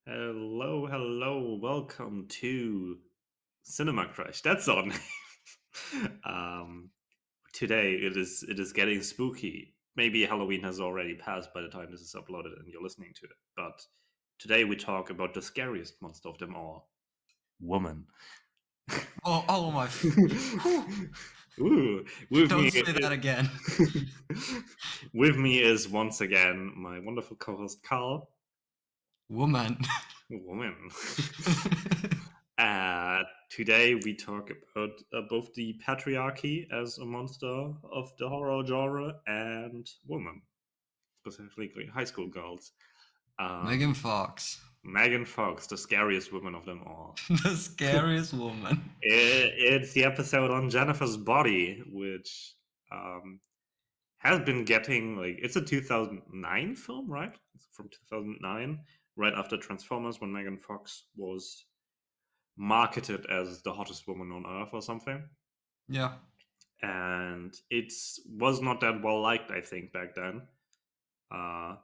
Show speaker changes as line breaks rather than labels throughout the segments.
Hello, hello, welcome to Cinema Crush. That's our name. Today it is getting spooky. Maybe Halloween has already passed by the time this is uploaded and you're listening to it. But today we talk about the scariest monster of them all, woman.
Oh my! Whew.
Ooh, with
Don't
me,
say that again.
with me is once again my wonderful co-host Karl.
Woman.
Woman. Today we talk about both the patriarchy as a monster of the horror genre and women, specifically high school girls.
Megan
Um,
Fox,
Megan Fox, the scariest woman of them all.
the scariest woman.
It's the episode on Jennifer's body, which um, has been getting it's a 2009 film, right? It's from 2009, right after Transformers, when Megan Fox was marketed as the hottest woman on earth or something.
Yeah,
And it was not that well liked, I think, back then. Uh,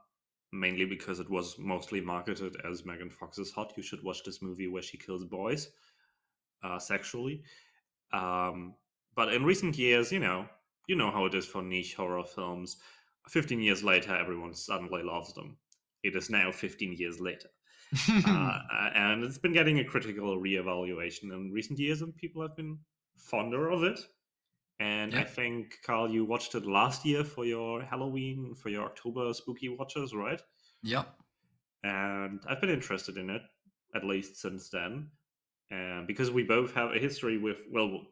Mainly because it was mostly marketed as Megan Fox is hot. You should watch this movie where she kills boys sexually. Um, but in recent years, you know how it is for niche horror films. 15 years later, everyone suddenly loves them. It is now 15 years later. And it's been getting a critical reevaluation in recent years, and people have been fonder of it. And I
yeah,
think, Carl, you watched it last year for your Halloween, for your October spooky watches, right?
yeah,
And I've been interested in it, at least since then. And because we both have a history with, well,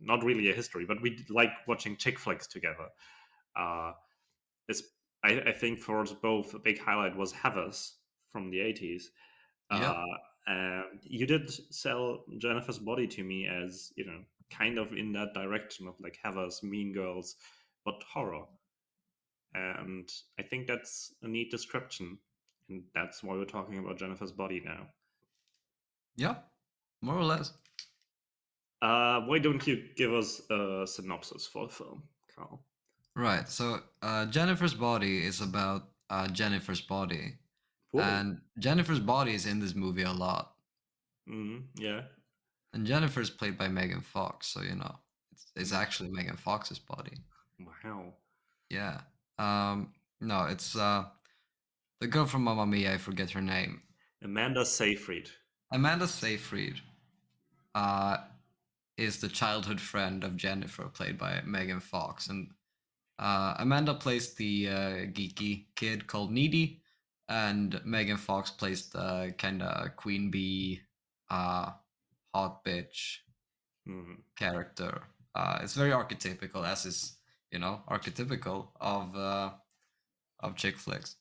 not really a history, but we like watching chick flicks together. Uh, it's, I think for us both, a big highlight was Heathers from the 80s.
yeah,
Uh, and you did sell Jennifer's Body to me as, kind of in that direction of like Heathers, Mean Girls, but horror. And I think that's a neat description. And that's why we're talking about Jennifer's Body now.
yeah. More or less.
Why don't you give us a synopsis for the film, Carl?
Right. So, Jennifer's Body is about Jennifer's body,
Whoa.
and Jennifer's body is in this movie a lot.
Yeah.
And Jennifer's played by Megan Fox, so it's actually Megan Fox's body.
Wow.
Yeah. No, it's the girl from Mamma Mia. I forget her name.
Amanda Seyfried.
Amanda Seyfried uh, is the childhood friend of Jennifer, played by Megan Fox. And Amanda plays the geeky kid called Needy, and Megan Fox plays the kind of queen bee, uh, hot bitch
Hmm.
character. It's very archetypical, as is archetypical of chick flicks.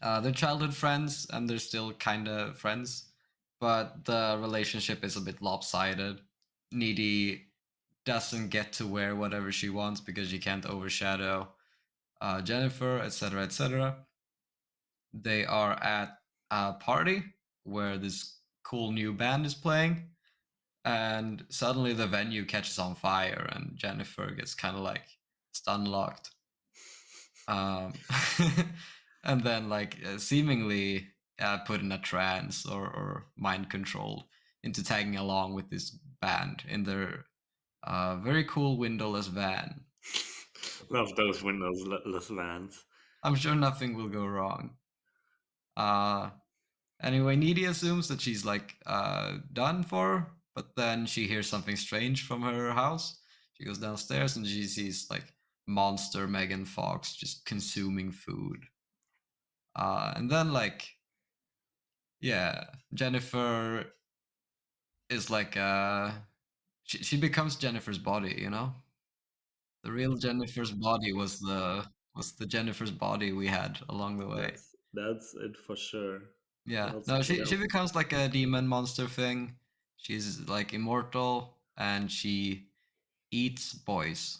They're childhood friends, and they're still kind of friends, but the relationship is a bit lopsided. Needy doesn't get to wear whatever she wants because she can't overshadow Jennifer, etc., etc. They are at a party where this cool new band is playing, and suddenly the venue catches on fire, and Jennifer gets kind of like stun locked. Um, and then seemingly put in a trance or mind controlled into tagging along with this band in their very cool windowless van.
Love those windowless vans.
I'm sure nothing will go wrong. Uh, anyway, Needy assumes that she's done for, but then she hears something strange from her house. She goes downstairs and she sees monster Megan Fox just consuming food. And then yeah, Jennifer is she becomes Jennifer's body, The real Jennifer's body was the Jennifer's body we had along the way.
That's it for sure.
Yeah.
What
No,
what
she
else?
becomes like a demon monster thing. She's like immortal, and she eats boys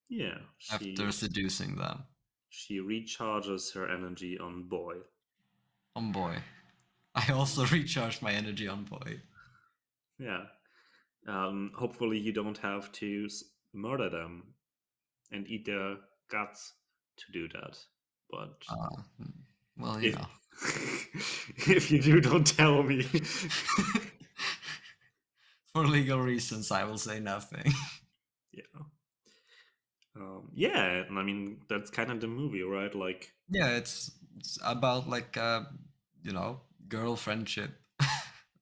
Yeah,
after seducing them.
she recharges her energy on boy.
On boy. I also recharge my energy on boy.
Yeah. Hopefully you don't have to murder them and eat their guts to do that. But
Well,
if If you do, don't tell me.
For legal reasons, I will say nothing.
Yeah. Yeah, and I mean that's kind of the movie, right? Like,
Yeah, it's about like you know, girl friendship,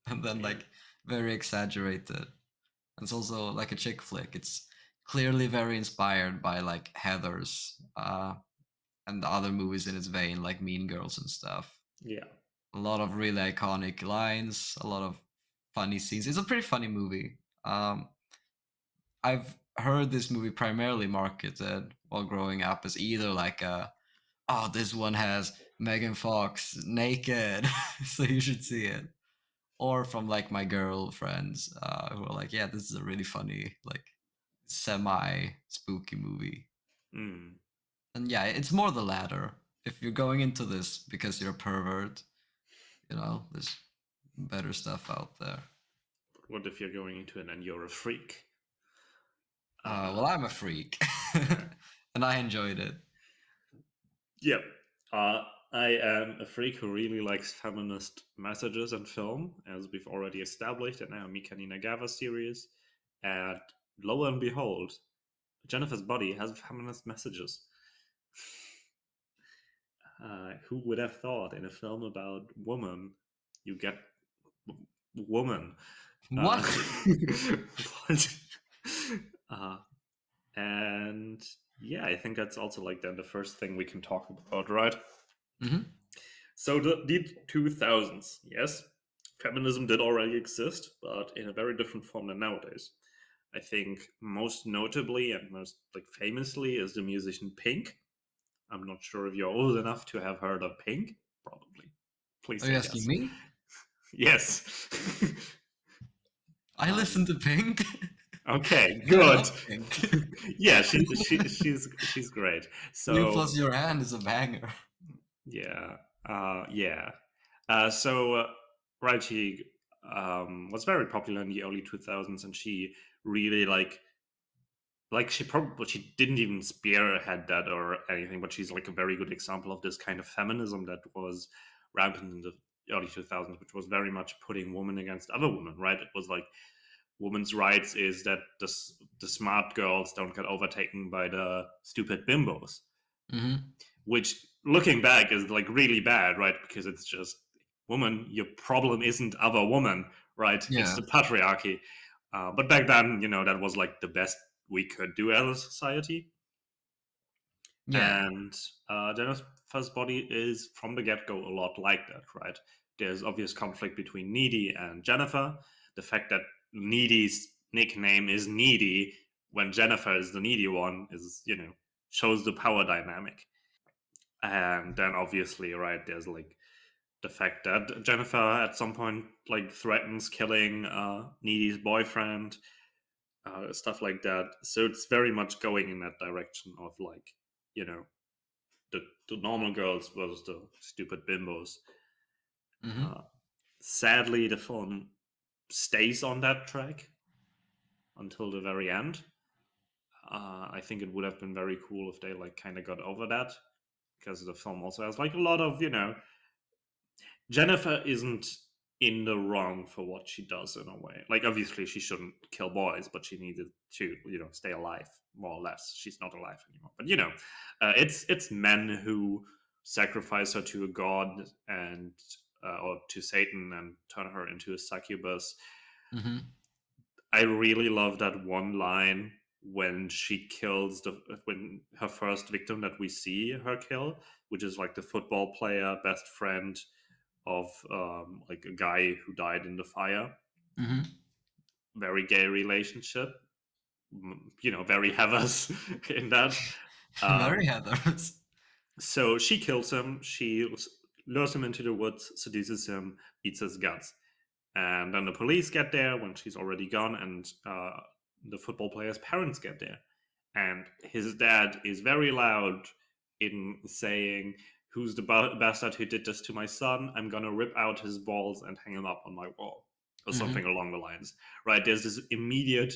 and then
yeah,
like very exaggerated. And it's also like a chick flick. It's clearly very inspired by like Heather's and other movies in its vein, like Mean Girls and stuff.
yeah.
A lot of really iconic lines, a lot of funny scenes. It's a pretty funny movie. I've heard this movie primarily marketed while growing up as either like a, oh, this one has Megan Fox naked, so you should see it, or from like my girlfriends who are like, yeah, this is a really funny, like semi spooky movie.
Mm.
And yeah, it's more the latter. If you're going into this because you're a pervert, you know, there's better stuff out there.
What if you're going into it and you're a freak?
Well, I'm a freak,
Yeah.
and I enjoyed it.
Yeah. Uh, I am a freak who really likes feminist messages in film, as we've already established in our Mika Ninagawa series. And lo and behold, Jennifer's Body has feminist messages. Who would have thought in a film about woman you get woman? Uh,
What?
what? Uh, and yeah, I think that's also like then the first thing we can talk about, right?
Hmm.
So the 2000s, yes, feminism did already exist, but in a very different form than nowadays. I think most notably and most like famously is the musician Pink. I'm not sure if you're old enough to have heard of Pink. Probably. Please
Are you
say
asking
yes.
me?
Yes.
I
um,
listen to Pink.
okay,
I
good.
love Pink.
Yeah, she's great.
You
So
plus your hand is a banger.
yeah, yeah. So right, she was very popular in the early 2000s, and she really like she didn't even spearhead that or anything, but she's like a very good example of this kind of feminism that was rampant in the early 2000s, which was very much putting women against other women. Right? It was like women's rights is that the smart girls don't get overtaken by the stupid bimbos,
Hmm.
which looking back is like really bad, right? Because it's just woman, your problem isn't other woman, right? It's
Yeah.
the patriarchy. But back then, that was like the best we could do as a society.
Yeah.
And Jennifer's Body is from the get go a lot like that, right? There's obvious conflict between Needy and Jennifer. The fact that Needy's nickname is Needy when Jennifer is the needy one is, shows the power dynamic. And then obviously, right, there's like the fact that Jennifer at some point like threatens killing Needy's boyfriend, stuff like that. So it's very much going in that direction of like, you know, the normal girls versus the stupid bimbos.
Hmm.
Uh, Sadly, the film stays on that track until the very end. I think it would have been very cool if they like kind of got over that, because the film also has like a lot of Jennifer isn't in the wrong for what she does in a way. Like obviously she shouldn't kill boys, but she needed to, stay alive more or less. She's not alive anymore. But it's men who sacrifice her to a god and or to Satan and turn her into a succubus.
Hmm.
I really love that one line when she kills when her first victim that we see her kill, which is like the football player best friend of like a guy who died in the fire.
Hmm.
Very gay relationship, very Heathers in that.
Very
Um,
Heathers.
so she kills him. She lures him into the woods, seduces him, eats his guts, and then the police get there when she's already gone, and the football player's parents get there, and his dad is very loud in saying, "Who's the bastard who did this to my son? I'm gonna rip out his balls and hang him up on my wall," or something
Hmm.
along the lines. Right? There's this immediate.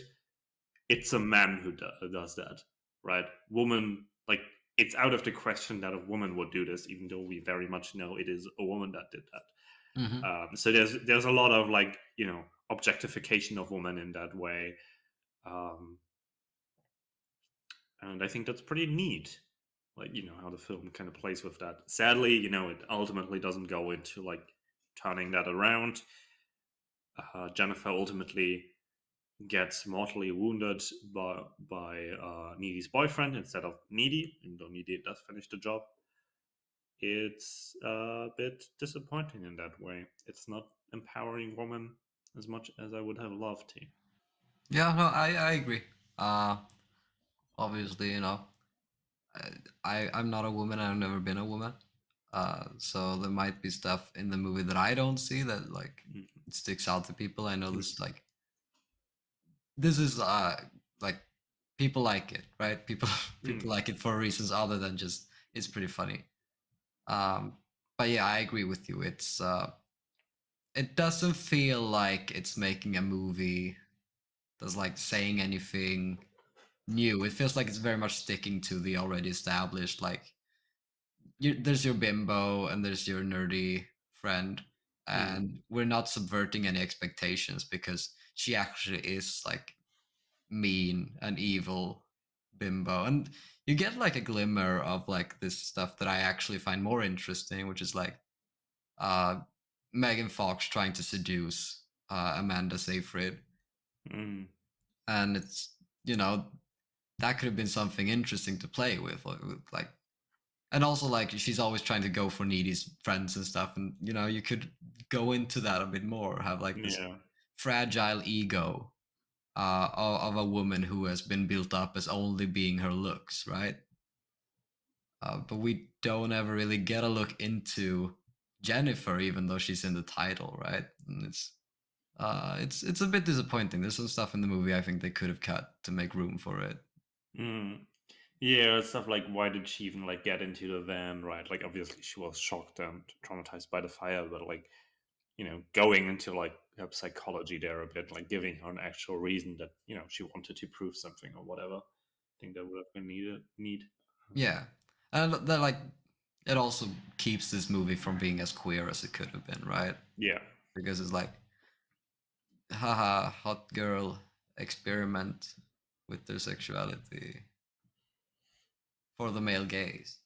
It's a man who does that, right? Woman, like it's out of the question that a woman would do this, even though we very much know it is a woman that did that.
Hmm.
So there's a lot of like objectification of women in that way, um, and I think that's pretty neat. Like how the film kind of plays with that. Sadly, it ultimately doesn't go into like turning that around. Jennifer ultimately gets mortally wounded by Needy's boyfriend instead of Needy, even though Needy does finish the job. It's a bit disappointing in that way. It's not empowering women as much as I would have loved to.
Yeah, no, I agree. Uh, Obviously, I'm not a woman. I've never been a woman. So there might be stuff in the movie that I don't see that like
Mhm.
sticks out to people. I know this is like people like it, right? People people
Mm.
like it for reasons other than just it's pretty funny. Um, but yeah, I agree with you. It doesn't feel like it's making a movie that's like saying anything new. It feels like it's very much sticking to the already established like there's your bimbo and there's your nerdy friend,
Mm.
and we're not subverting any expectations because she actually is like mean and evil bimbo, and you get like a glimmer of like this stuff that I actually find more interesting, which is like uh Megan Fox trying to seduce Amanda Seyfried,
Mm.
and it's that could have been something interesting to play with, and also like she's always trying to go for Needy's friends and stuff, and you could go into that a bit more, have like this
Yeah.
fragile ego of a woman who has been built up as only being her looks, right? But we don't ever really get a look into Jennifer, even though she's in the title, right? And it's a bit disappointing. There's some stuff in the movie I think they could have cut to make room for it.
Mm. Yeah, stuff like why did she even like get into the van, right? Like obviously she was shocked and traumatized by the fire, but like going into like her psychology there a bit, like giving her an actual reason that she wanted to prove something or whatever. I think that would have been need.
Yeah, and that like it also keeps this movie from being as queer as it could have been, right?
Yeah.
Because it's like, haha, hot girl experiment with their sexuality for the male gaze.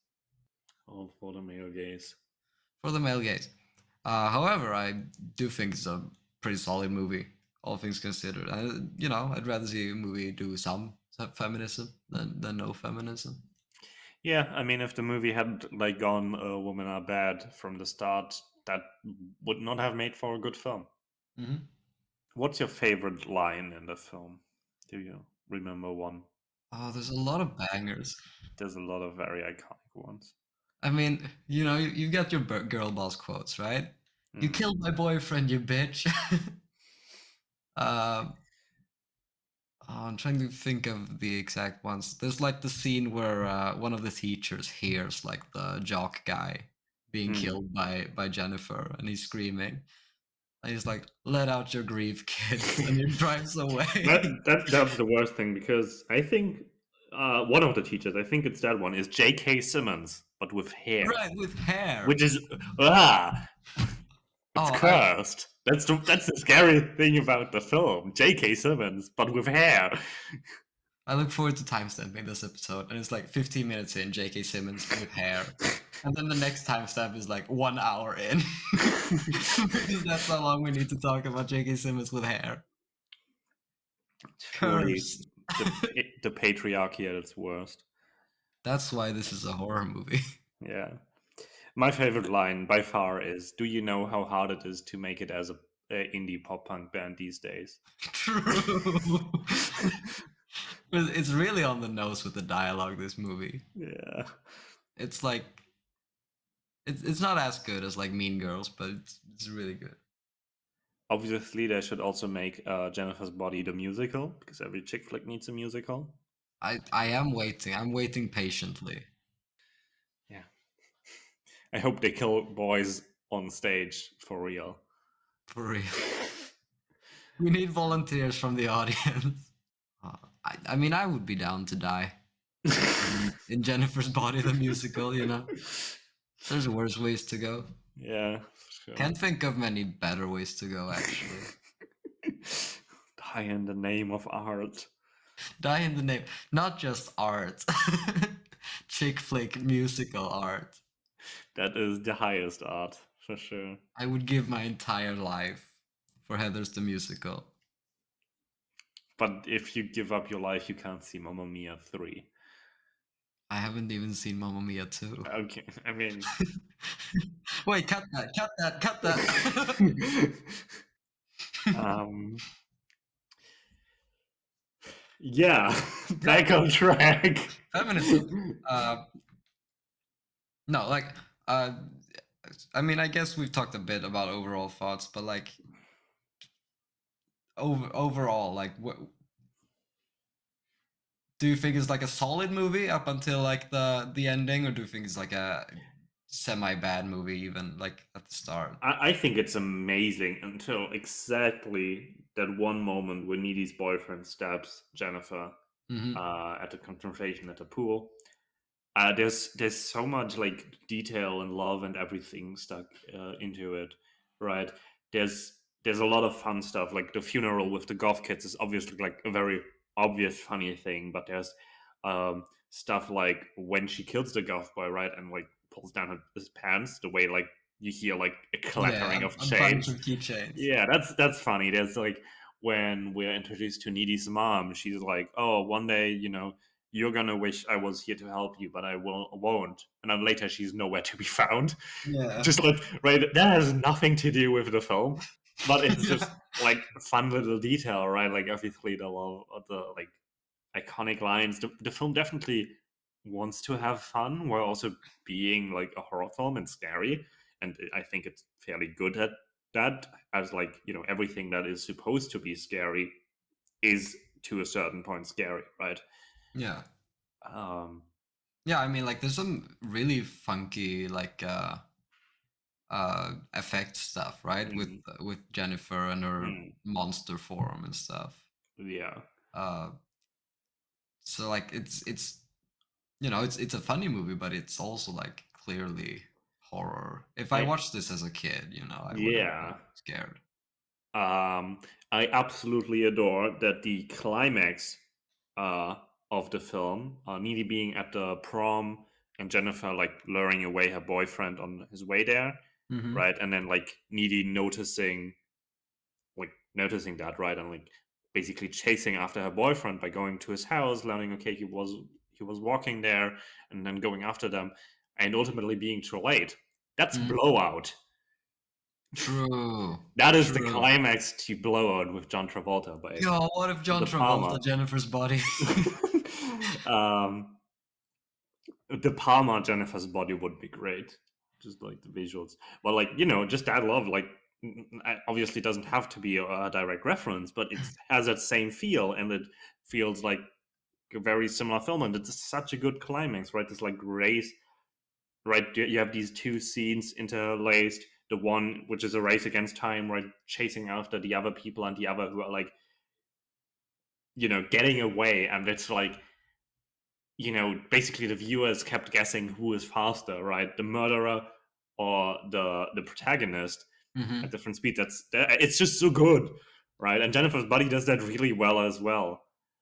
All for the male gaze.
For the male gaze. However, I do think it's a pretty solid movie, all things considered. I'd rather see a movie do some feminism than no feminism.
Yeah, I mean, if the movie had like gone "Women Are Bad" from the start, that would not have made for a good film.
Hmm.
What's your favorite line in the film? Do you remember one?
Oh, there's a lot of bangers.
There's a lot of very iconic ones.
I mean, you've got your girl boss quotes, right? You
Mm.
killed my boyfriend, you bitch. uh, I'm trying to think of the exact ones. There's like the scene where one of the teachers hears like the jock guy being
Mm.
killed by Jennifer, and he's screaming. And he's like, "Let out your grief, kids," and he drives away.
That's the worst thing because I think one of the teachers, I think it's that one, is J.K. Simmons, but with hair,
Right, with hair.
which is ah, it's
Oh, I
cursed. That's the scary thing about the film. J.K. Simmons, but with hair.
I look forward to timestamping this episode, and it's like 15 minutes in, J.K. Simmons with hair. And then the next timestamp is like 1 hour in. Because that's how long we need to talk about J.K. Simmons with hair.
Truly,
Cursed.
the patriarchy at its worst.
That's why this is a horror movie.
Yeah. My favorite line by far is, "Do you know how hard it is to make it as a indie pop punk band these days?"
True. It's really on the nose with the dialogue, this movie.
Yeah.
It's like, it's not as good as like Mean Girls, but it's really good.
Obviously, they should also make Jennifer's Body the musical because every chick flick needs a musical.
I am waiting. I'm waiting patiently.
Yeah. I hope they kill boys on stage for real.
For real. We need volunteers from the audience. I mean, I would be down to die. in Jennifer's Body, the musical. There's worse ways to go.
Yeah, sure.
Can't think of many better ways to go, actually.
Die in the name of art.
Die in the name, not just art, chick flick musical art.
That is the highest art, for sure.
I would give my entire life for Heather's the Musical.
But if you give up your life, you can't see Mamma Mia 3.
I haven't even seen Mamma Mia 2.
Okay, I mean...
Wait, cut that.
um, yeah, back
Yeah,
on track.
feminism. No, like, I mean, I guess we've talked a bit about overall thoughts, but like, overall, like, what do you think it's like a solid movie up until like the ending, or do you think it's like a semi bad movie even like at the start?
I think it's amazing until exactly that one moment when Needy's boyfriend stabs Jennifer
Mm-hmm.
at the confrontation at the pool. There's so much like detail and love and everything stuck into it, right? There's a lot of fun stuff. Like the funeral with the golf kids is obviously like a very obvious funny thing, but there's stuff like when she kills the golf boy, right, and like pulls down his pants, the way like you hear like a
Yeah,
clattering of
a bunch
chains.
of keychains.
Yeah, that's funny. There's like when we're introduced to Needy's mom, she's like, "Oh, one day, you're gonna wish I was here to help you, but I won't." And then later, she's nowhere to be found.
Yeah.
Just like right, that has nothing to do with the film, but it's just
Yeah.
like fun little detail, right? Like obviously the love of the like iconic lines. The film definitely wants to have fun while also being like a horror film and scary. And I think it's fairly good at that, as like everything that is supposed to be scary is to a certain point scary, right?
Yeah.
Um,
Yeah, I mean, like, there's some really funky, like, effect stuff, right?
mm,
With Jennifer and her
mm,
monster form and stuff.
yeah,
Uh, so like, it's it's a funny movie, but it's also like clearly horror. If I
I
watched this as a kid, I would have been
yeah.
scared.
I absolutely adore that the climax uh, of the film, Needy being at the prom and Jennifer like luring away her boyfriend on his way there,
Mm-hmm.
right? And then like Needy noticing that, right, and like basically chasing after her boyfriend by going to his house, learning okay he was walking there, and then going after them, and ultimately being too late. That's
Mm.
Blowout.
True.
That is the
True.
climax to Blowout with John Travolta by
Yo, what if John
De Palma.
Travolta, Jennifer's Body?
um, De Palma Jennifer's Body would be great, just like the visuals. But like just that love, like obviously doesn't have to be a direct reference, but it has that same feel, and it feels like a very similar film, and it's such a good climax, right? This like race, right? You have these two scenes interlaced. The one which is a race against time, right, chasing after the other people, and the other who are like getting away, and it's like basically the viewers kept guessing who is faster, right? The murderer or the protagonist
Mm-hmm.
at different speeds. It's just so good, right? And Jennifer's Body does that really well as well,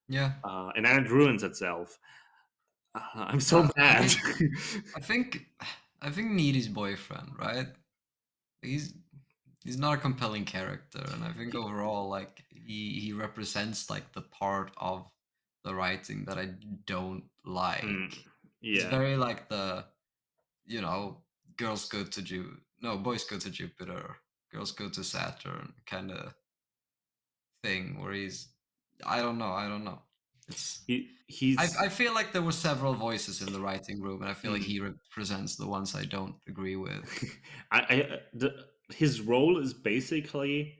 Yeah.
and then it ruins itself. I'm so
Yeah. I
mad.
mean, I think I think Needy's boyfriend, right? He's he's not a compelling character, and I think overall, like, he represents like the part of the writing that I don't
Hmm,
like. He's
yeah.
very like the you know girls go to boys go to Jupiter, girls go to Saturn kind of thing, where I don't know. It's I
He's
feel like there were several voices in the writing room, and I feel like
mm,
he represents the ones I don't agree with.
his role is basically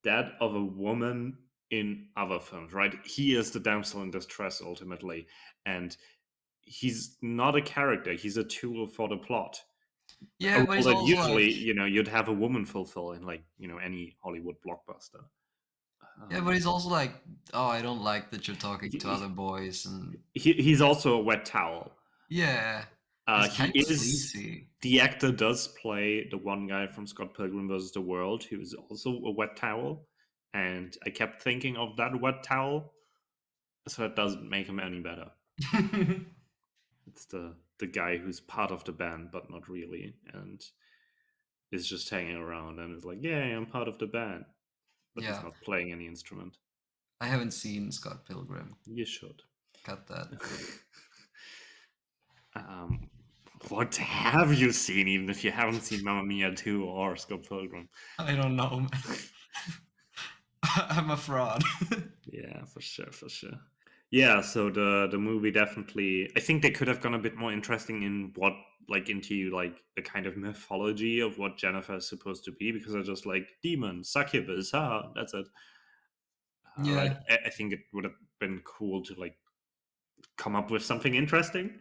that of a woman in other films, right? He is the damsel in distress ultimately, and he's not a character. He's a tool for the plot. A
Yeah, but
role
he's
that
also
usually,
like
you'd have a woman fulfill in like, any Hollywood blockbuster.
Yeah, but
Um,
he's also like, oh, I don't like that you're talking to other
he,
boys, and
he's also a wet towel.
yeah, he's
He
kind of
is
sleazy.
the actor does play the one guy from Scott Pilgrim vs. the World who is also a wet towel, and I kept thinking of that wet towel, so it doesn't make him any better. It's the guy who's part of the band but not really, and is just hanging around and is like, yeah, I'm part of the band, but he's
Yeah,
not playing any instrument.
I haven't seen Scott Pilgrim.
You should.
Cut that.
um, what have you seen, even if you haven't seen Mamma Mia 2 or Scott Pilgrim?
I don't know, man. I'm a fraud.
Yeah, for sure, for sure. Yeah, so the movie definitely. I think they could have gone a bit more interesting in what like into like the kind of mythology of what Jennifer is supposed to be, because I just like demon, succubus, that's it. Right.
Yeah,
I think it would have been cool to like come up with something interesting.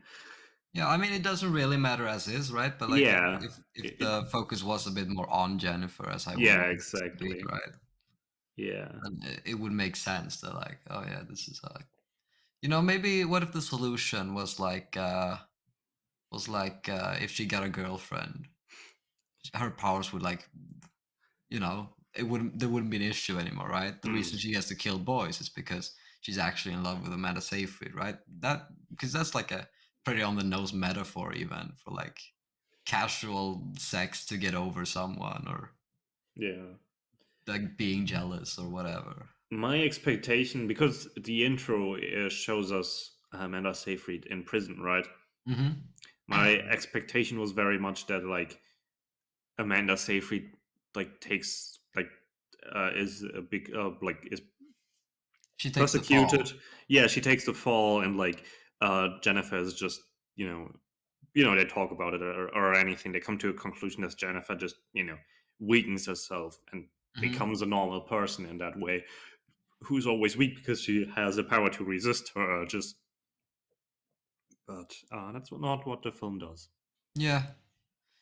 yeah. I mean, it doesn't really matter as is, right? But like,
Yeah.
if the focus was a bit more on Jennifer, as I would
Yeah,
want it to be,
exactly.
right?
Yeah.
And it would make sense that like, oh yeah, this is maybe what if the solution was like if she got a girlfriend, her powers would like it wouldn't there wouldn't be an issue anymore, right? The reason
Mm,
she has to kill boys is because she's actually in love with Amanda Seyfried, right? That because that's like a pretty on the nose metaphor even for like casual sex to get over someone or
yeah.
like being jealous or whatever.
My expectation, because the intro shows us Amanda Seyfried in prison, right?
Mm-hmm.
My expectation was very much that like Amanda Seyfried like takes like is a big like is
She takes the
persecuted.
fall.
Yeah, she takes the fall, and like Jennifer is just they talk about it, or anything. They come to a conclusion that Jennifer just weakens herself and
Mm-hmm.
becomes a normal person in that way, who's always weak because she has the power to resist her urges. But that's not what the film does.
Yeah,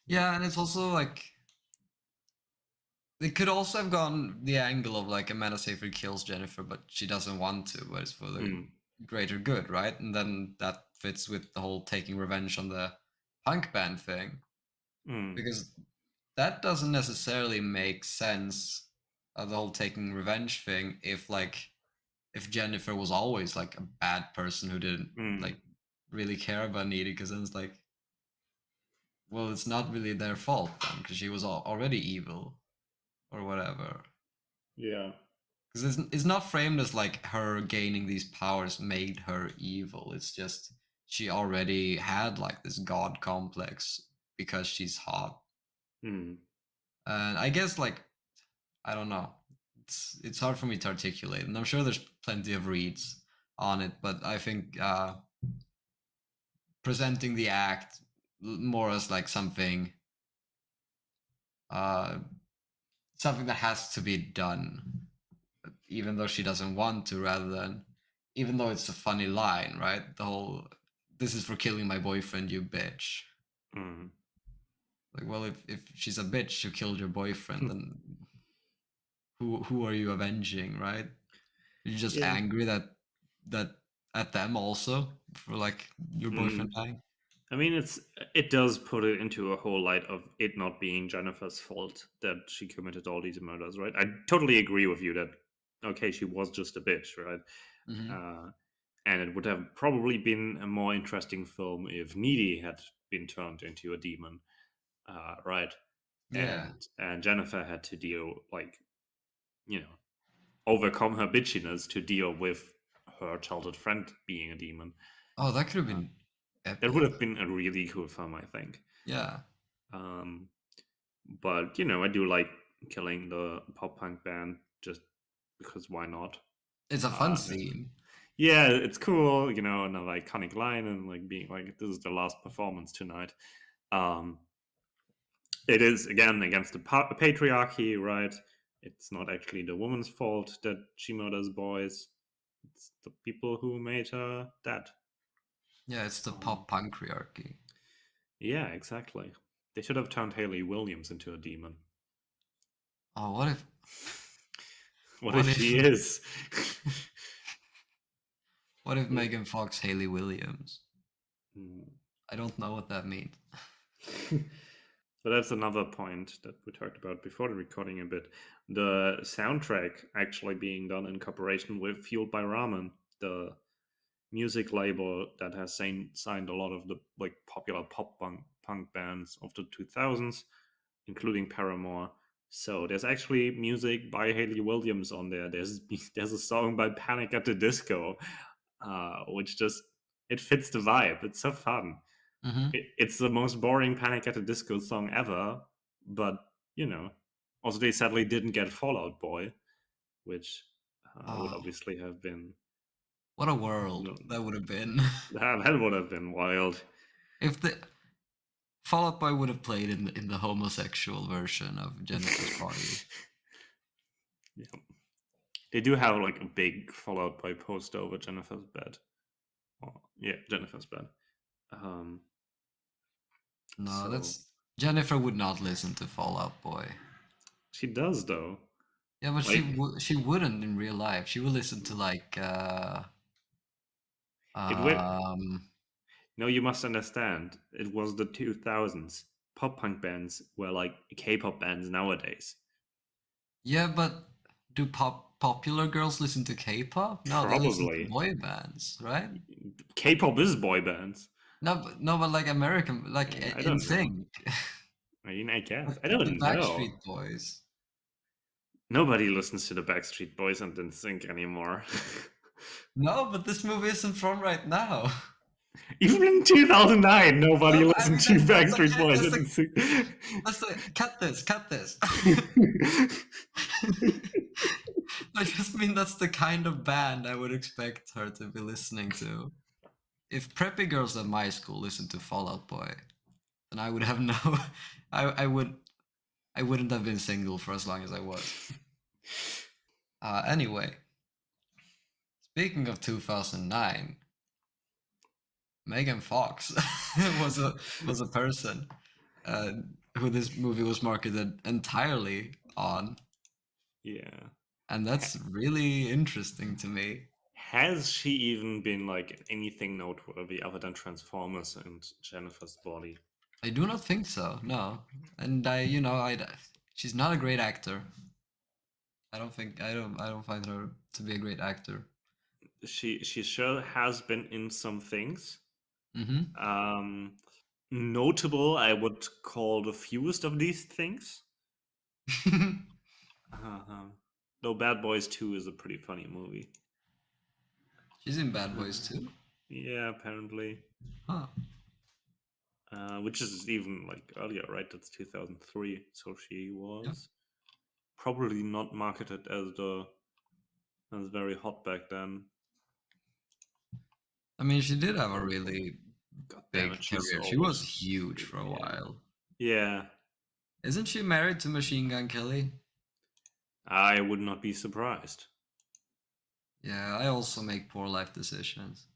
Yeah.
yeah, and it's also like they could also have gone the angle of like Amanda Seyfried kills Jennifer, but she doesn't want to, but it's for the
Mm,
greater good, right? And then that fits with the whole taking revenge on the punk band thing,
mm,
because that doesn't necessarily make sense. The whole taking revenge thing, if Jennifer was always like a bad person who didn't like
mm,
really care about Needy, because then it's like, well, it's not really their fault then, because she was already evil or whatever.
yeah.
Because it's not framed as like her gaining these powers made her evil. It's just she already had like this god complex because she's hot.
Mm,
And I guess like I don't know. It's hard for me to articulate, and I'm sure there's plenty of reads on it. But I think presenting the act more as like uh, something that has to be done even though she doesn't want to, rather than even though it's a funny line, right? The whole "this is for killing my boyfriend, you bitch."
mm.
Like, well, if she's a bitch who killed your boyfriend, then who are you avenging, right? You're just
Yeah.
angry that at them also for like your boyfriend
Mm.
dying.
I mean, it does put it into a whole light of it not being Jennifer's fault that she committed all these murders, right? I totally agree with you that okay, she was just a bitch, right?
Hmm.
Uh, and it would have probably been a more interesting film if Needy had been turned into a demon, right?
Yeah.
And Jennifer had to deal like you know overcome her bitchiness to deal with her childhood friend being a demon.
Oh, that could have
Uh,
been
that would
epic.
have been a really cool film, I think.
Yeah.
Um, but I do like killing the pop punk band just because why not?
It's a fun
Uh,
scene.
yeah, it's cool, another iconic line and like being like, this is the last performance tonight. Um, it is again against the patriarchy, right? It's not actually the woman's fault that she murders boys. It's the people who made her dead.
Yeah, it's the
Um,
pop patriarchy.
yeah, exactly. They should have turned Haley Williams into a demon.
Oh, what if
What
What
if
if
she is?
what if
What
Megan Fox Haley Williams?
if-
I don't know what that means.
So that's another point that we talked about before the recording a bit. The soundtrack actually being done in cooperation with Fueled by Ramen, the music label that has signed a lot of the like popular punk bands of the 2000s, including Paramore. So there's actually music by Haley Williams on there. There's a song by Panic at the Disco, which just it fits the vibe. It's so fun.
Mm-hmm.
It's the most boring Panic at the Disco song ever, but you know, also they sadly didn't get Fallout Boy, which would
Oh,
obviously have been
what a world
no,
that would have been.
that would have been wild.
If the Fall Out Boy would have played in the homosexual version of Jennifer's Body.
Yeah, they do have like a big Fallout Boy poster over Jennifer's bed. Oh, yeah, Jennifer's bed. Um,
No,
so
that's Jennifer would not listen to Fall Out Boy.
she does though.
Yeah, but
Like
she wouldn't in real life. She would listen to like
it went.
um
No, you must understand. It was the 2000s. Pop punk bands were like K-pop bands nowadays.
yeah, but do popular girls listen to K-pop? No, they listen to
Probably.
boy bands, right?
K-pop is boy bands.
No, but like American, like
I
in
don't know.
sync,
I mean, I guess. I
the
don't know.
Backstreet Boys.
Nobody listens to the Backstreet Boys and NSYNC anymore.
No, but this movie isn't from right now.
Even in 2009, nobody
No, I
listened
mean
to
that's
Backstreet
okay.
Boys
That's
and
the
NSYNC.
that's the cut this. I just mean that's the kind of band I would expect her to be listening to. If preppy girls at my school listened to Fall Out Boy, then I would have no, I wouldn't have been single for as long as I was. Anyway, speaking of 2009, Megan Fox was a person uh, who this movie was marketed entirely on,
Yeah.
and that's really interesting to me.
Has she even been like anything noteworthy other than Transformers and Jennifer's Body?
I do not think so. No, and she's not a great actor. I don't find her to be a great actor.
She sure has been in some things.
Mm-hmm.
Um, Notable, I would call the fewest of these things. Uh, though Bad Boys 2 is a pretty funny movie.
She's in Bad Boys
Uh,
too.
yeah, apparently.
Huh.
Which is even like earlier, right? That's 2003. So she
Yeah.
was probably not marketed as very hot back then.
I mean, she did have a really
God damn it,
big
she's
career. She was
almost
huge for a
50. Yeah.
while.
Yeah,
Isn't she married to Machine Gun Kelly?
I would not be surprised.
Yeah, I also make poor life decisions.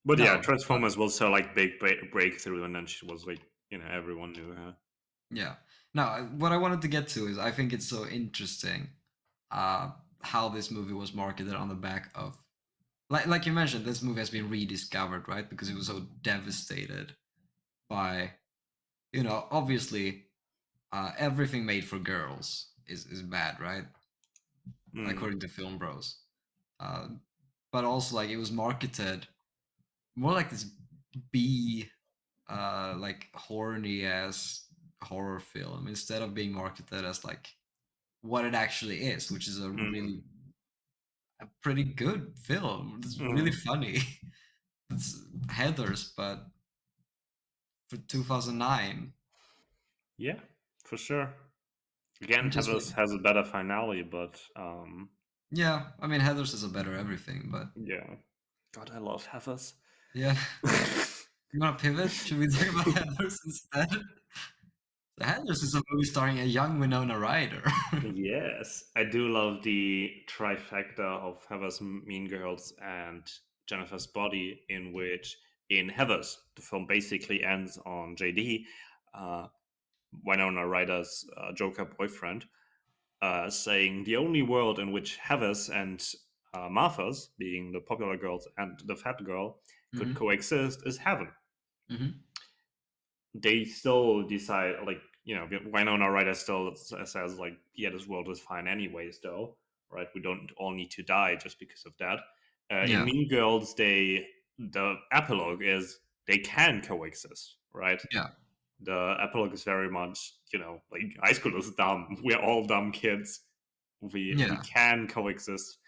But yeah,
No, but
Transformers was her like big breakthrough, and then she was like, everyone knew her.
yeah. No, what I wanted to get to is I think it's so interesting how this movie was marketed on the back of like you mentioned, this movie has been rediscovered, right? Because it was so devastated by, obviously, everything made for girls is bad, right?
Mm,
According to Film Bros. Uh, but also, like, it was marketed more like this B, like horny ass horror film instead of being marketed as like what it actually is, which is
mm,
a pretty good film. It's really
mm.
funny. It's Heather's, but for 2009.
Yeah, for sure. Again,
Which is
Heathers has a better finale, but
yeah. I mean, Heather's is a better everything, but
yeah. God, I love Heathers.
yeah. You want to pivot? Should we talk about Heather's instead? The Heather's is a movie starring a young Winona Ryder.
Yes, I do love the trifecta of Heather's Mean Girls and Jennifer's Body, in Heather's, the film basically ends on JD, uh, Winona Ryder's Joker boyfriend, saying the only world in which Heathers and Martha's, being the popular girls and the fat girl, could coexist is heaven. They still decide, like, Winona Ryder still says, like, yeah, this world is fine anyways, though, right? We don't all need to die just because of that. In Mean Girls, the epilogue is they can coexist, right?
Yeah.
The epilogue is very much, like, high school is dumb. We're all dumb kids. We can coexist.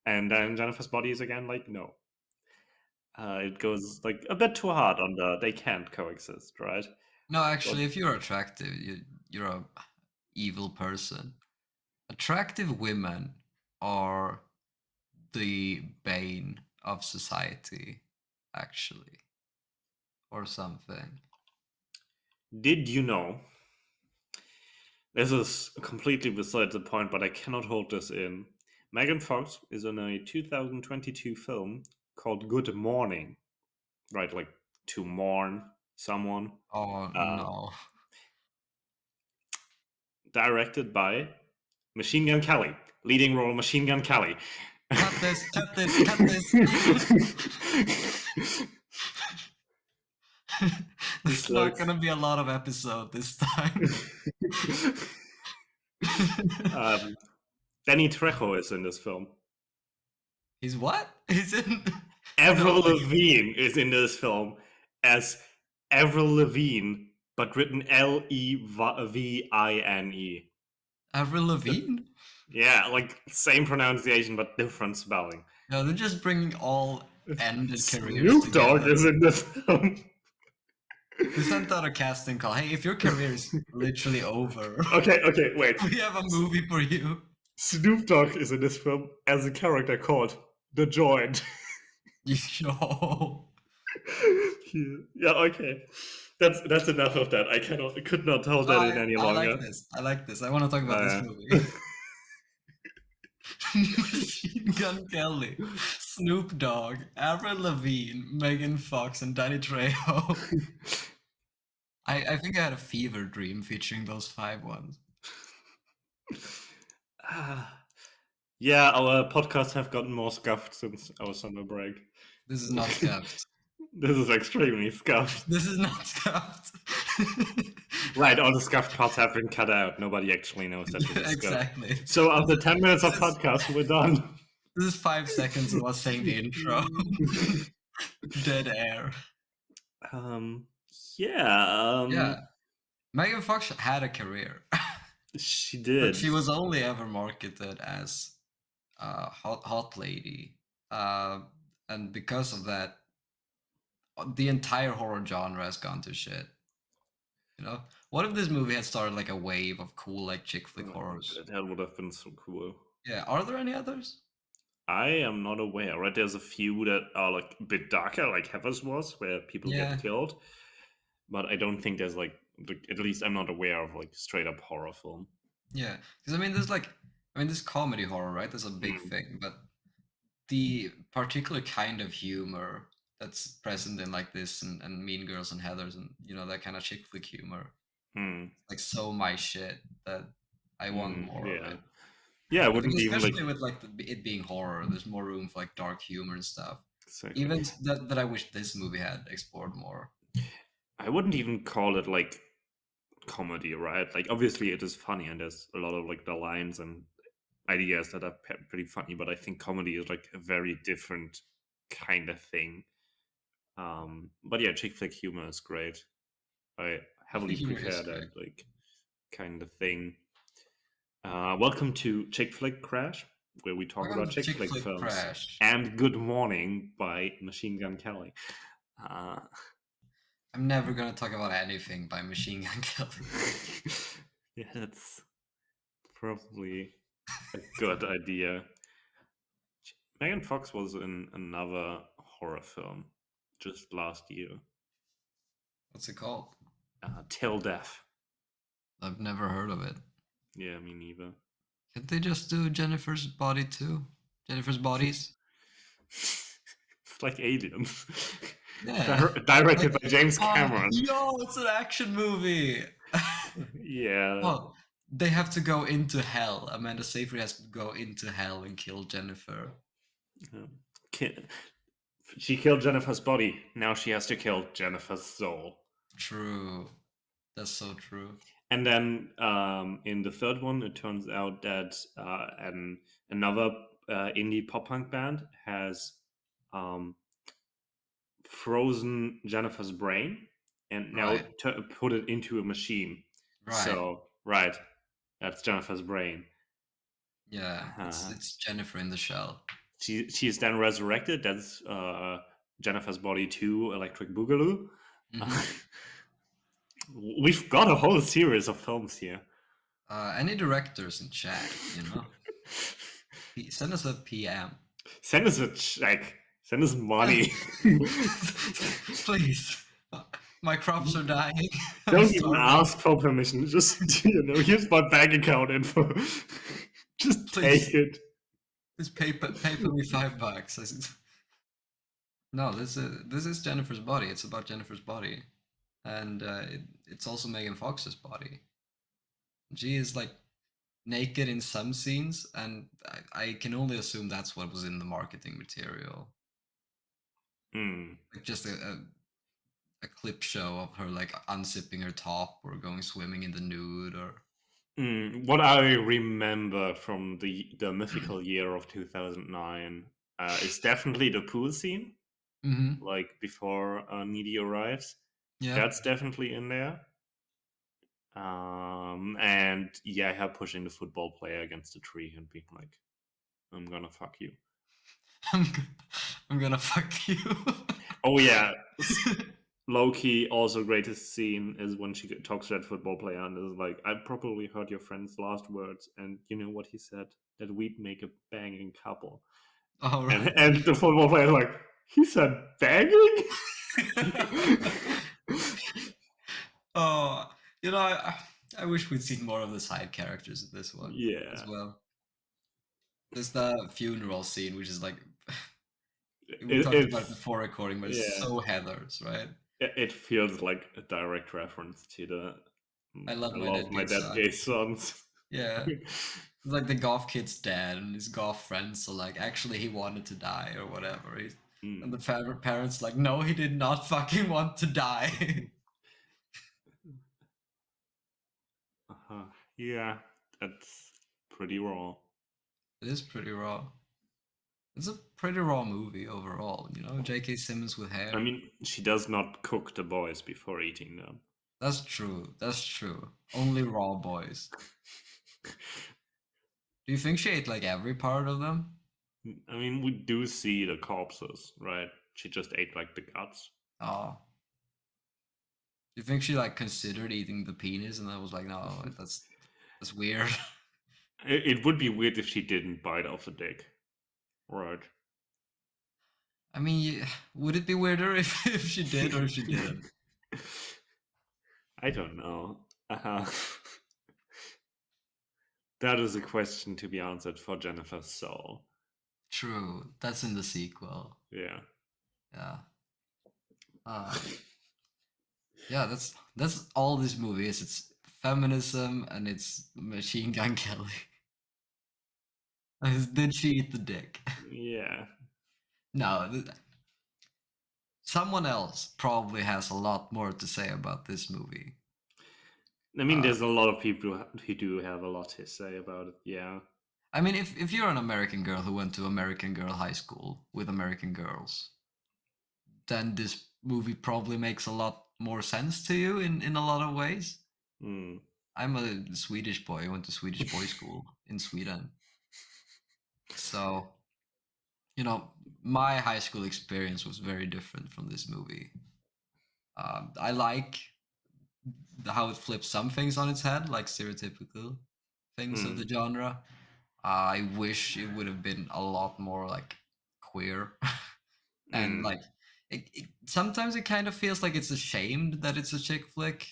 And then Jennifer's Body is again like, no. It goes like a bit too hard on the they can't coexist, right?
No, actually, if you're attractive, you're a evil person. Attractive women are the bane of society, actually, or something.
Did you know? This is completely beside the point, but I cannot hold this in. Megan Fox is in a 2022 film called Good Morning, right? Like to mourn someone.
Oh no.
Directed by Machine Gun Kelly. Leading role, Machine Gun Kelly.
Cut this, cut this, cut this. There's not going to be a lot of episode this time.
Danny Trejo is in this film.
He's what? He's in...
Avril Lavigne is in this film as Avril Lavigne, but written Levine.
Avril Lavigne?
Yeah, like same pronunciation but different spelling.
No, they're just bringing all ended careers
Snoop Dogg is in this film.
We sent out a casting call. Hey, if your career is literally over,
okay, wait.
We have a movie for you.
Snoop Dogg is in this film as a character called The Joint.
Yo.
Yeah, okay. That's enough of that. I could not hold that in any longer.
I like this. I want to talk about this movie. Machine Gun Kelly, Snoop Dogg, Avril Lavigne, Megan Fox, and Danny Trejo. I think I had a fever dream featuring those 5 ones.
Yeah, our podcasts have gotten more scuffed since our summer break.
This is not scuffed.
This is extremely scuffed.
This is not scuffed.
Right, all the scuffed parts have been cut out. Nobody actually knows that this is
exactly.
Scuffed. So after 10 minutes of podcast, we're done.
This is 5 seconds of us saying the intro. Dead air.
Yeah.
Megan Fox had a career.
She did.
But she was only ever marketed as a hot lady. And because of that, the entire horror genre has gone to shit. You know, what if this movie had started like a wave of cool like chick flick horrors?
That would have been so cool.
Yeah, are there any others?
I am not aware. Right, there's a few that are like a bit darker, like Heathers was, where people get killed. But I don't think there's like, at least I'm not aware of like straight up horror film.
Yeah, because I mean, there's comedy horror, right? That's a big thing, but the particular kind of humor that's present in like this and Mean Girls and Heathers and that kind of chick flick humor, like so my shit that I want more of it.
Yeah, I wouldn't even
especially with like it being horror. There's more room for like dark humor and stuff. Exactly. Even that I wish this movie had explored more.
I wouldn't even call it like comedy, right? Like obviously it is funny and there's a lot of like the lines and ideas that are pretty funny, but I think comedy is like a very different kind of thing. But yeah, chick flick humor is great. I heavily prefer that like kind of thing. Welcome to Chick Flick Crash, where we talk about chick flick films. Crash. And Good Morning by Machine Gun Kelly.
I'm never gonna talk about anything by Machine Gun Kelly.
Yeah, that's probably a good idea. Megan Fox was in another horror film just last year.
What's it called?
Till Death.
I've never heard of it.
Yeah, me neither.
Can't they just do Jennifer's Body too? Jennifer's Bodies?
It's like Aliens.
Yeah.
Directed by James Cameron.
Yo, it's an action movie.
Yeah.
Oh, they have to go into hell. Amanda Seyfried has to go into hell and kill Jennifer.
Ki- She killed Jennifer's body. Now she has to kill Jennifer's soul.
True. That's so true.
And then in the third one, it turns out that another indie pop punk band has um, frozen Jennifer's brain and now
Right.
put it into a machine.
Right.
So, right, that's Jennifer's brain.
Yeah. It's Jennifer in the shell.
She's then resurrected. That's Jennifer's body 2, Electric Boogaloo.
Mm-hmm.
We've got a whole series of films here.
Any directors in chat, send us a PM.
Send us a check. Send us money.
Please. My crops are dying. I'm
Don't even
starving.
ask for permission. Just here's my bank account info. Just take
Please,
it.
please pay me $5. No, this is Jennifer's body. It's about Jennifer's body, and it's also Megan Fox's body. She is like naked in some scenes, and I can only assume that's what was in the marketing material.
Mm.
Like just a clip show of her like unzipping her top or going swimming in the nude or
What I remember from the mythical year of 2009 is definitely the pool scene,
mm-hmm.
like before Needy arrives.
Yeah.
That's definitely in there. And yeah, her pushing the football player against a tree and being like, "I'm gonna fuck you."
I'm, g- I'm gonna fuck you.
Oh yeah, low key. Also, greatest scene is when she talks to that football player and is like, "I probably heard your friend's last words, and you know what he said? That we'd make a banging couple."
All
And the football player is like, "He said banging."
right. Oh, I wish we'd seen more of the side characters in this one as
Yeah,
well. There's the funeral scene, which is like we talked about it
it's
before recording, but it's
yeah.
so Heather's, right?
It feels like a direct reference to the
I love
"I
my
love
dead
my
gay
dead
son.
gay sons."
Yeah. It's like the golf kid's dad and his golf friends are like, actually, he wanted to die or whatever. And the
Mm.
parents like, no, he did not fucking want to die.
Uh-huh. Yeah, that's pretty raw.
It is pretty raw. It's a pretty raw movie overall, J.K. Simmons with
I
hair.
mean, she does not cook the boys before eating them.
That's true. That's true. Only raw boys. Do you think she ate like every part of them?
I mean, we do see the corpses, right? She just ate like the guts.
Oh. Do you think she like considered eating the penis and I was like, no, that's weird.
It would be weird if she didn't bite off the dick, right?
I mean, would it be weirder if she did or if she didn't?
I don't know. That is a question to be answered for Jennifer's soul.
True. That's in the sequel.
Yeah.
Yeah. Uh yeah, that's all this movie is. It's feminism and it's Machine Gun Kelly. Did she eat the dick?
Yeah.
No, someone else probably has a lot more to say about this movie.
I mean,
Uh,
there's a lot of people who do have a lot to say about it. Yeah.
I mean, if you're an American girl who went to American Girl High School with American girls, then this movie probably makes a lot more sense to you in a lot of ways.
Mm.
I'm a Swedish boy. I went to Swedish boys' school in Sweden. So, my high school experience was very different from this movie. I like how it flips some things on its head, like stereotypical things of the
Mm.
genre. I wish it would have been a lot more like queer and
Mm.
like sometimes it kind of feels like it's ashamed that it's a chick flick.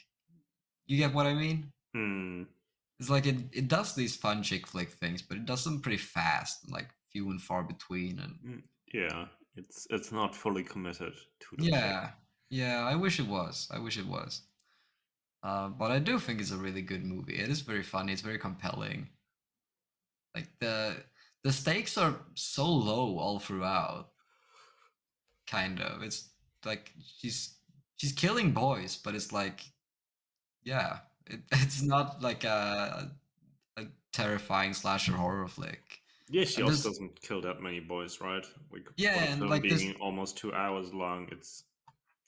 You get what I mean?
Mm.
It's like it does these fun chick flick things, but it does them pretty fast and like few and far between. And
Mm. Yeah. It's not fully committed to the plot.
yeah, yeah, I wish it was. I wish it was. But I do think it's a really good movie. It is very funny. It's very compelling. Like the stakes are so low all throughout. Kind of. It's like she's killing boys, but it's like yeah, it's not like a terrifying slasher horror flick.
Yeah, she
And
also
this
doesn't kill that many boys, right? Like for the
yeah, and
film
like this
being almost 2 hours long, it's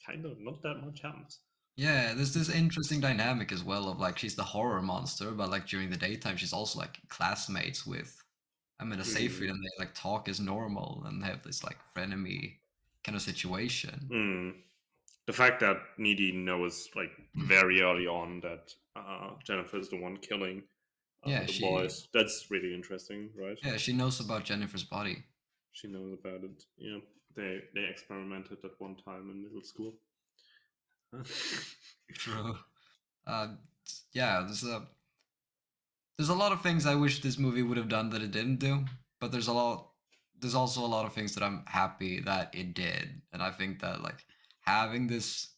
kind of not that much happens.
yeah, there's this interesting dynamic as well of like she's the horror monster, but like during the daytime she's also like classmates with Amanda Seyfried,
Mm.
and they like talk as normal and have this like frenemy kind of situation.
Mm. The fact that Needy knows like very early on that Jennifer is the one killing
Yeah,
the
she
boys, that's really interesting, right?
yeah, she knows about Jennifer's body.
She knows about it. Yeah, they experimented at one time in middle school.
True. Uh, yeah, there's a lot of things I wish this movie would have done that it didn't do, but there's also a lot of things that I'm happy that it did, and I think that like having this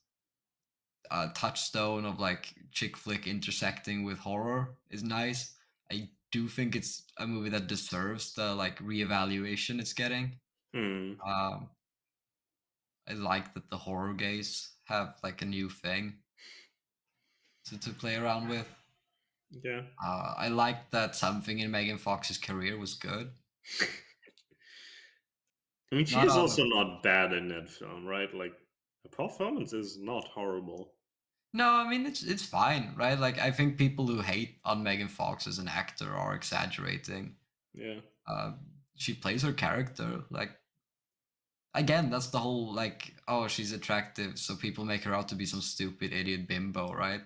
touchstone of like chick flick intersecting with horror is nice. I do think it's a movie that deserves the like reevaluation it's getting.
Mm,
Um, I like that the horror gays have like a new thing to play around with.
yeah.
I like that something in Megan Fox's career was good.
I mean, she
Not
is
all of
also not bad in that film, right? Like, the performance is not horrible.
no, I mean it's fine, right? Like I think people who hate on Megan Fox as an actor are exaggerating.
Yeah.
Uh, she plays her character. Like again, that's the whole like, oh, she's attractive, so people make her out to be some stupid idiot bimbo, right?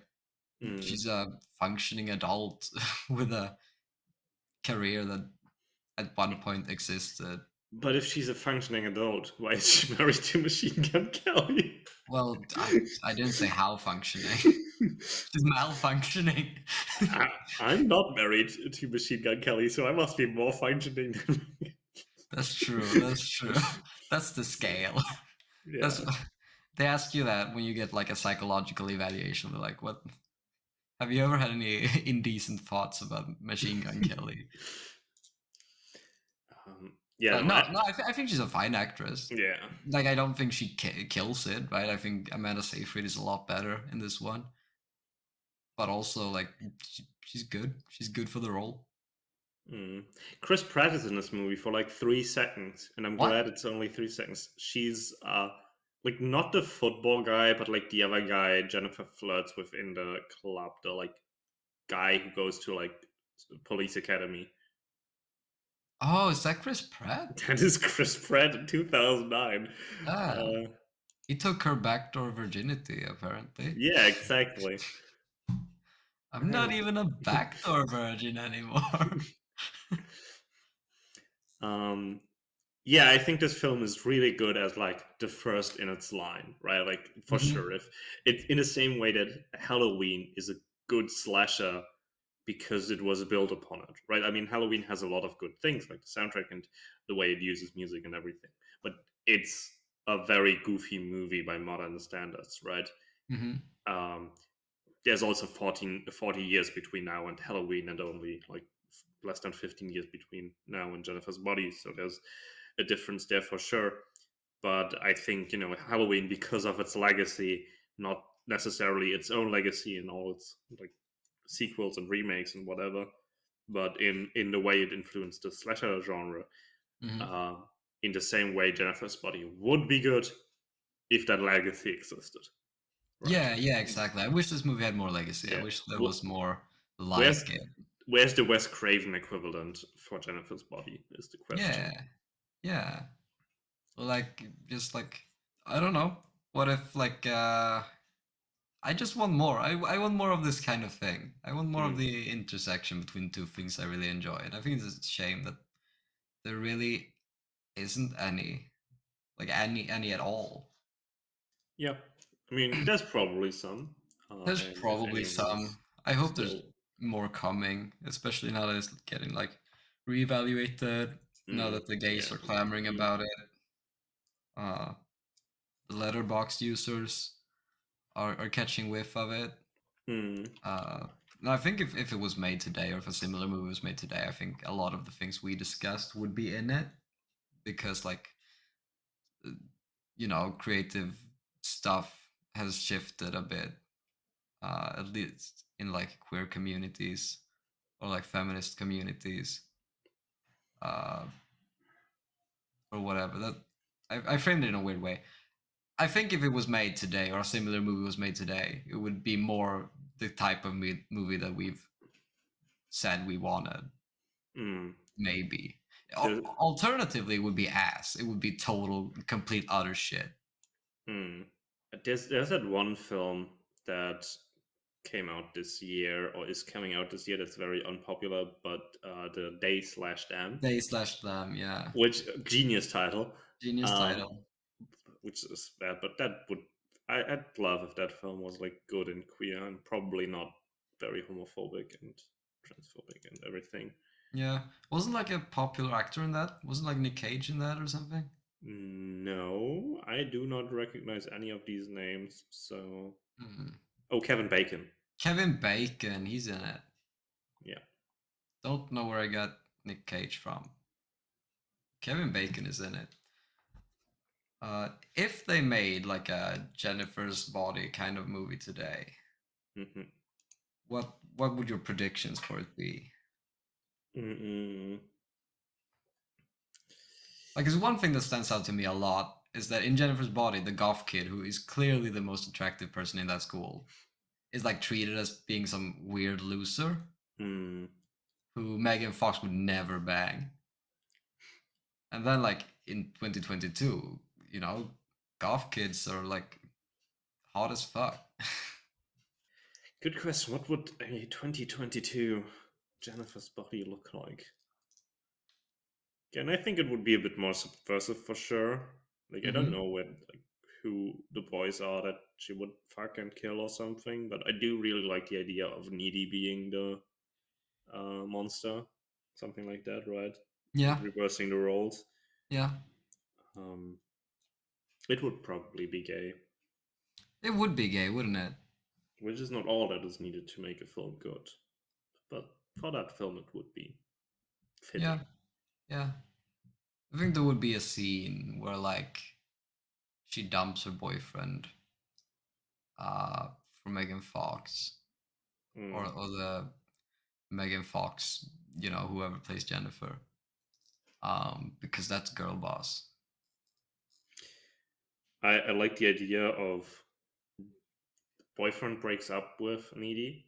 Mm.
She's a functioning adult with a career that at one point existed.
But if she's a functioning adult, why is she married to Machine Gun Kelly?
Well, I didn't say how functioning. She's malfunctioning.
I, I'm not married to Machine Gun Kelly, so I must be more functioning than.
That's true. That's true. That's the scale. That's
Yeah.
they ask you that when you get like a psychological evaluation. They're like, "What? Have you ever had any indecent thoughts about Machine Gun Kelly?"
Yeah, no,
No, no. I think she's a fine actress.
yeah.
Like, I don't think she kills it, right? I think Amanda Seyfried is a lot better in this one. But also, like, she's good. She's good for the role.
Mm. Chris Pratt is in this movie for like 3 seconds, and I'm
What?
glad it's only 3 seconds. She's like not the football guy, but like the other guy Jennifer flirts with in the club, the like guy who goes to like police academy.
Oh, is that Chris Pratt?
That is Chris Pratt in 2009.
Ah,
Uh,
he took her backdoor virginity, apparently.
yeah, exactly.
I'm not even a backdoor virgin anymore.
um, yeah, I think this film is really good as like the first in its line, right? Like for
Hmm.
sure, if it in the same way that Halloween is a good slasher because it was built upon it, right? I mean, Halloween has a lot of good things like the soundtrack and the way it uses music and everything, but it's a very goofy movie by modern standards, right?
Hmm.
Um, there's also 40 years between now and Halloween, and only like less than 15 years between now and Jennifer's Body, so there's a difference there for sure. But I think Halloween, because of its legacy, not necessarily its own legacy in all its like sequels and remakes and whatever, but in the way it influenced the slasher genre,
Hmm.
uh, in the same way Jennifer's Body would be good if that legacy existed, right?
Yeah, yeah, exactly. I wish this movie had more legacy. I
Yeah.
wish there was more
Where's
like it.
where's the Wes Craven equivalent for Jennifer's Body? Is the question.
Yeah, yeah. Like, just like, I don't know. What if, like, I just want more. I want more of this kind of thing. I want more of
Mm.
the intersection between two things I really enjoy. And I think it's a shame that there really isn't any, like, any at all.
Yeah, I mean, there's probably some,
There's
and if
probably
anyone is
some. I hope there's
still,
more coming, especially now that it's getting like reevaluated. Now that the
yeah,
gays are clamoring about it, uh, the letterbox users are catching whiff of it.
Mm,
Uh, no, I think if it was made today, or if a similar movie was made today, I think a lot of the things we discussed would be in it because, like, creative stuff has shifted a bit, at least in like queer communities or like feminist communities, uh, or whatever. That I framed it in a weird way. I think if it was made today, or a similar movie was made today, it would be more the type of movie that we've said we wanted.
mm.
Maybe.
There,
Alternatively, it would be ass. It would be total, complete, utter shit.
mm. There's that one film that came out this year or is coming out this year that's very unpopular, but the Day slash Them,
They slash them, yeah.
which genius title,
Genius
um,
title.
which is bad, but that would I'd love if that film was like good and queer and probably not very homophobic and transphobic and everything.
Yeah. Wasn't like a popular actor in that? Wasn't like Nick Cage in that or something?
No, I do not recognize any of these names. So,
Hmm.
oh, Kevin Bacon.
Kevin Bacon, he's in it.
Yeah.
Don't know where I got Nick Cage from. Kevin Bacon is in it. If they made like a Jennifer's Body kind of movie today,
Mm-hmm.
what would your predictions for it be?
Mm-mm.
Like, there's one thing that stands out to me a lot is that in Jennifer's Body, the goth kid, who is clearly the most attractive person in that school, is like treated as being some weird loser
Mm.
who Megan Fox would never bang. And then, like in 2022, goth kids are like hot as fuck.
Good question. What would a 2022 Jennifer's Body look like? And I think it would be a bit more subversive for sure. Like I don't
Hmm.
know who the boys are that she would fuck and kill or something, but I do really like the idea of Needy being the monster, something like that, right? Like
Yeah,
reversing the roles.
yeah.
Um, it would probably be gay,
It would be gay, wouldn't it?
which is not all that is needed to make a film good, but for that film, it would be
Yeah,
fitting.
yeah. I think there would be a scene where like she dumps her boyfriend for Megan Fox, or
Mm.
the Megan Fox, whoever plays Jennifer, because that's girl boss.
I like the idea of boyfriend breaks up with Needy,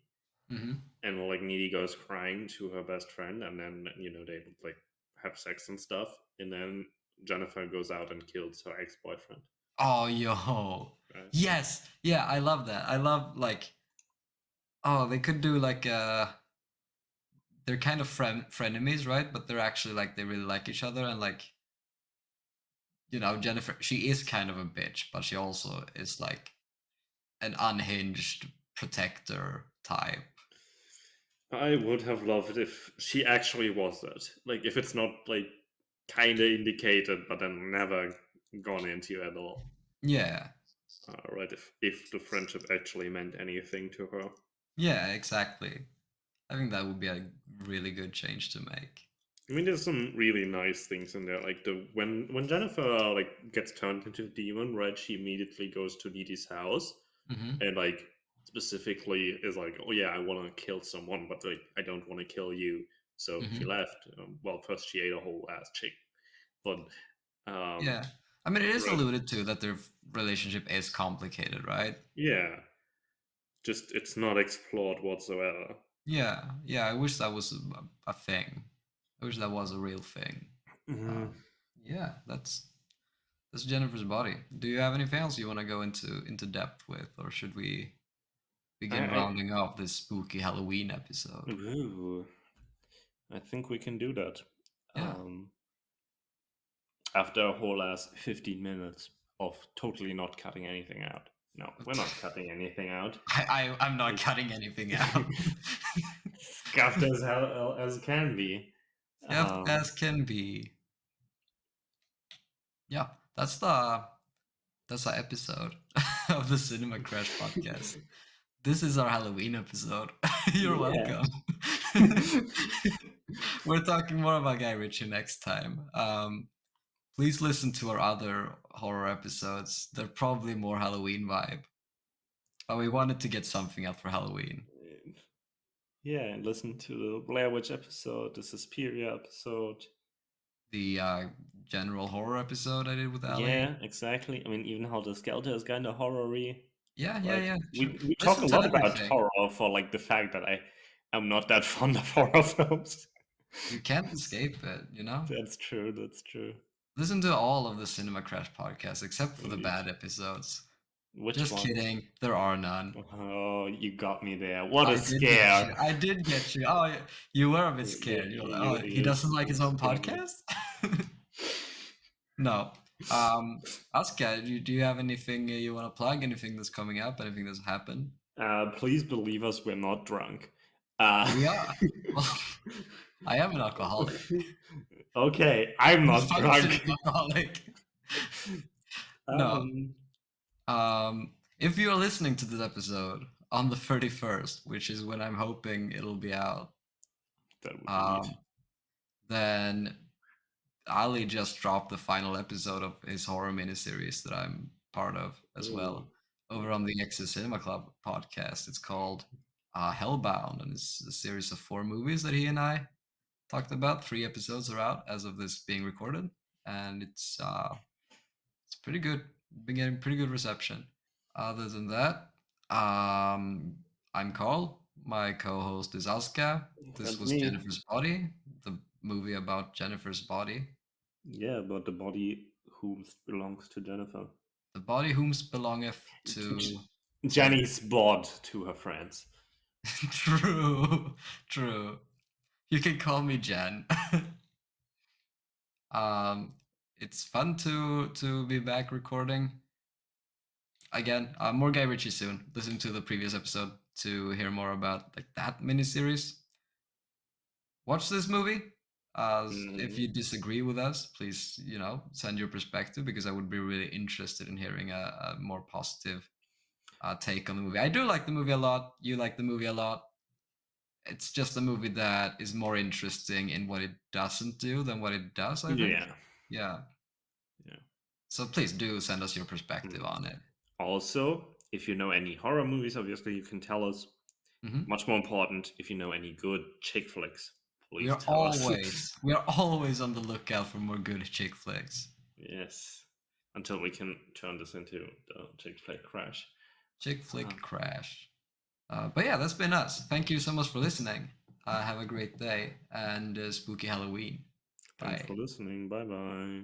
Hmm.
and well, like Needy goes crying to her best friend, and then they would like have sex and stuff, and then Jennifer goes out and kills her ex boyfriend.
Oh, yo,
Right?
yes, yeah, I love that. I love like, oh, they could do like they're kind of frenemies, right? But they're actually like they really like each other, and like Jennifer, she is kind of a bitch, but she also is like an unhinged protector type.
I would have loved if she actually was that. Like if it's not like kind of indicated, but then never gone into at all.
Yeah,
Right? If the friendship actually meant anything to her.
yeah, exactly. I think that would be a really good change to make.
I mean, there's some really nice things in there. Like the when Jennifer like gets turned into a demon, right? She immediately goes to Needy's house
Hmm.
and like specifically is like, "Oh yeah, I want to kill someone, but like I don't want to kill you." So she
Hmm.
left. Well, first she ate a whole ass chick, but um,
Yeah, I mean, it is
right,
alluded to that their relationship is complicated, right?
yeah, just it's not explored whatsoever.
Yeah, yeah. I wish that was a thing. I wish that was a real thing.
Mhm.
Yeah, that's Jennifer's Body. Do you have anything else you want to go into depth with, or should we begin
I
rounding off this spooky Halloween episode?
ooh, I think we can do that.
Yeah.
Um, After a whole ass 15 minutes of totally not cutting anything out. No, we're not cutting anything out.
I'm not cutting anything out.
Scuffed as hell as can be.
Yep,
Um,
as can be. Yeah, that's the episode of the Cinema Crash podcast. This is our Halloween episode. You're
Yeah.
welcome. We're talking more about Guy Ritchie next time. Please listen to our other horror episodes. They're probably more Halloween vibe. But we wanted to get something out for Halloween.
Yeah, and listen to the Blair Witch episode, the Suspiria episode.
The general horror episode I did with Ali.
Yeah, exactly. I mean, even how the Skelter is kind of horror-y.
Yeah, yeah,
Like
yeah. True.
we talk
Listen
a
to
lot about
everything.
horror for like the fact that I am not that fond of horror films.
You can't escape it, you know?
That's true. That's true.
Listen to all of the Cinema Crash podcasts except for the
Indeed.
bad episodes.
Which
Just
ones?
kidding. There are none.
Oh, you got me there. What a
I did get you.
scare!
I did get you. Oh, you were a bit
You,
scared. You're like,
you,
oh, he doesn't like his
you
own
scared me.
podcast? No. Aska, do you have anything you want to plug? Anything that's coming up? Anything that's happened?
Please believe us, we're not drunk.
We are. Well, I am an alcoholic.
Okay, I'm
I'm a
not
functioning
drunk.
alcoholic. No. If you're listening to this episode on the 31st, which is when I'm hoping it'll be out,
That would be neat.
then Ali just dropped the final episode of his horror miniseries that I'm part of as well over on the Exit Cinema Club podcast. It's called Hellbound, and it's a series of 4 movies that he and I talked about. 3 episodes are out as of this being recorded, and it's pretty good. Been getting pretty good reception. Other than that, I'm Karl. My co-host is Aska. This
That's
was
me.
Jennifer's Body, the movie about Jennifer's body.
Yeah, but the body who belongs to Jennifer.
The body whom's belongeth to
Jenny's bod to her friends.
True, true. You can call me Jen. It's fun to be back recording again. More Guy Ritchie soon. Listen to the previous episode to hear more about like that miniseries. Watch this movie. If you disagree with us, please send your perspective because I would be really interested in hearing a more positive take on the movie. I do like the movie a lot. You like the movie a lot. It's just a movie that is more interesting in what it doesn't do than what it does, I think. Yeah. So please do send us your perspective on it.
Also, if you know any horror movies, obviously you can tell us. Much more important, if you know any good chick flicks, please tell us.
We are always on the lookout for more good chick flicks.
Yes. Until we can turn this into the chick flick crash.
Chick flick crash. But yeah, that's been us. Thank you so much for listening. Have a great day and spooky Halloween.
Thanks for listening. Bye bye.